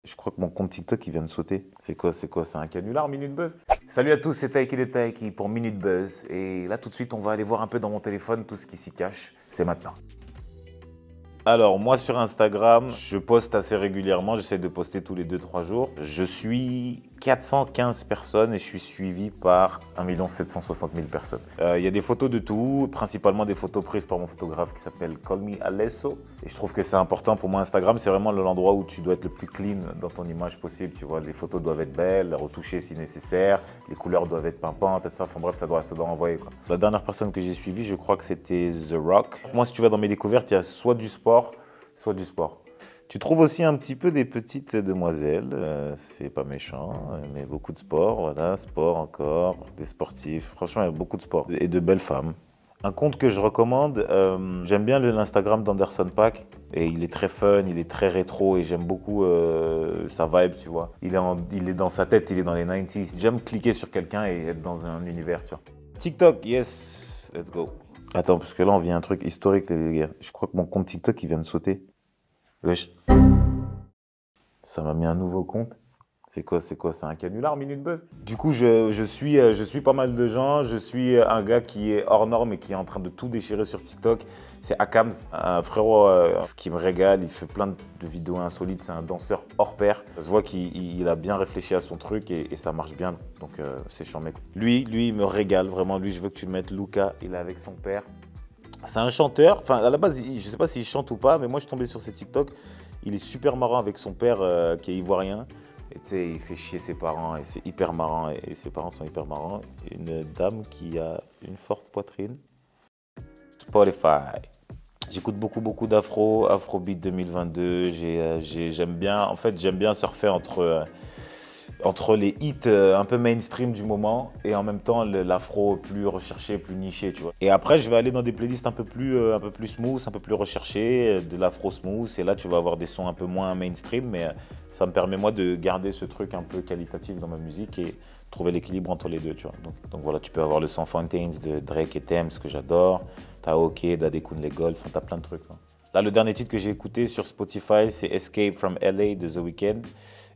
Je crois que mon compte TikTok il vient de sauter. C'est quoi? C'est un canular Minute Buzz? Salut à tous, c'est Taiki de Taiki pour Minute Buzz. Et là tout de suite on va aller voir un peu dans mon téléphone tout ce qui s'y cache. C'est maintenant. Alors moi sur Instagram, je poste assez régulièrement, j'essaie de poster tous les 2-3 jours. Je suis 415 personnes et je suis suivi par 1 760 000 personnes. Il y a des photos de tout, principalement des photos prises par mon photographe qui s'appelle Call Me Alesso. Et je trouve que c'est important pour moi. Instagram, c'est vraiment l'endroit où tu dois être le plus clean dans ton image possible. Tu vois, les photos doivent être belles, retouchées si nécessaire, les couleurs doivent être pimpantes, etc. Enfin bref, ça doit envoyer quoi. La dernière personne que j'ai suivie, je crois que c'était The Rock. Moi, si tu vas dans mes découvertes, il y a soit du sport, soit du sport. Tu trouves aussi un petit peu des petites demoiselles, c'est pas méchant, mais beaucoup de sport, voilà, sport encore, des sportifs, franchement il y a beaucoup de sport et de belles femmes. Un compte que je recommande, j'aime bien l'Instagram d'Anderson .Paak et il est très fun, il est très rétro et j'aime beaucoup sa vibe, tu vois. Il est dans sa tête, il est dans les 90s. J'aime cliquer sur quelqu'un et être dans un univers, tu vois. TikTok, yes, let's go. Attends, parce que là on vit un truc historique les gars. Je crois que mon compte TikTok il vient de sauter. Wesh. Ça m'a mis un nouveau compte. C'est quoi? C'est un canular Minute Buzz? Du coup, je suis pas mal de gens. Je suis un gars qui est hors norme et qui est en train de tout déchirer sur TikTok. C'est Akams, un frérot qui me régale. Il fait plein de vidéos insolites. C'est un danseur hors pair. Ça se voit qu'il a bien réfléchi à son truc et ça marche bien. Donc, c'est chiant, mec. Lui, il me régale. Vraiment, lui, je veux que tu le mettes. Luca, il est avec son père. C'est un chanteur. Enfin, à la base, je sais pas s'il chante ou pas, mais moi, je suis tombé sur ses TikTok. Il est super marrant avec son père qui est ivoirien. Et tu sais, il fait chier ses parents et c'est hyper marrant. Et ses parents sont hyper marrants. Une dame qui a une forte poitrine. Spotify. J'écoute beaucoup d'afro, Afrobeat 2022. J'aime bien, en fait, j'aime bien surfer entre les hits un peu mainstream du moment et en même temps l'afro plus recherché, plus niché, tu vois. Et après, je vais aller dans des playlists un peu plus smooth, un peu plus recherchées, de l'afro smooth. Et là, tu vas avoir des sons un peu moins mainstream, mais ça me permet moi de garder ce truc un peu qualitatif dans ma musique et trouver l'équilibre entre les deux, tu vois. Donc voilà, tu peux avoir le son Fountains de Drake et Tems que j'adore. T'as OK, Dadekun Les Golf, enfin, t'as plein de trucs. Hein. Là, le dernier titre que j'ai écouté sur Spotify, c'est Escape from LA de The Weeknd.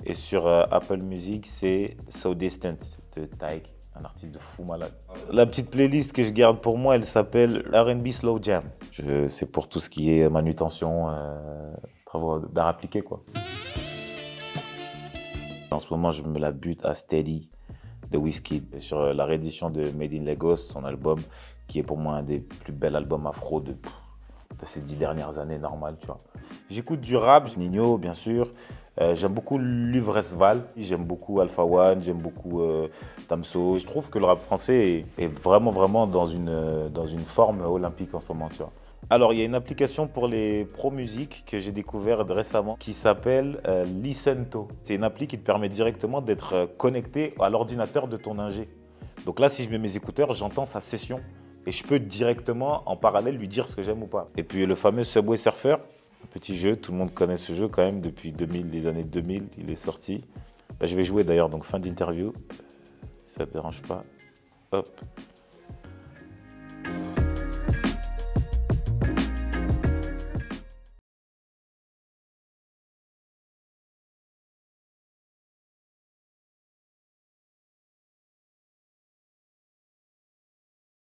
Et sur Apple Music, c'est So Distant de Tyke, un artiste de fou malade. La petite playlist que je garde pour moi, elle s'appelle R&B Slow Jam. C'est pour tout ce qui est manutention, travaux d'art appliqué, quoi. En ce moment, je me la bute à Steady de Wizkid sur la réédition de Made in Lagos, son album, qui est pour moi un des plus bels albums afro de ces 10 dernières années, normal, tu vois. J'écoute du rap, Nino, bien sûr. J'aime beaucoup Luvresse Val, j'aime beaucoup Alpha One, j'aime beaucoup Damso. Je trouve que le rap français est vraiment dans une forme olympique en ce moment, tu vois. Alors, il y a une application pour les pro musique que j'ai découverte récemment qui s'appelle Listento. C'est une appli qui te permet directement d'être connecté à l'ordinateur de ton ingé. Donc là, si je mets mes écouteurs, j'entends sa session et je peux directement, en parallèle, lui dire ce que j'aime ou pas. Et puis le fameux Subway Surfer, un petit jeu, tout le monde connaît ce jeu quand même depuis 2000, les années 2000, il est sorti. Là, je vais jouer d'ailleurs, donc fin d'interview, si ça ne te dérange pas. Hop.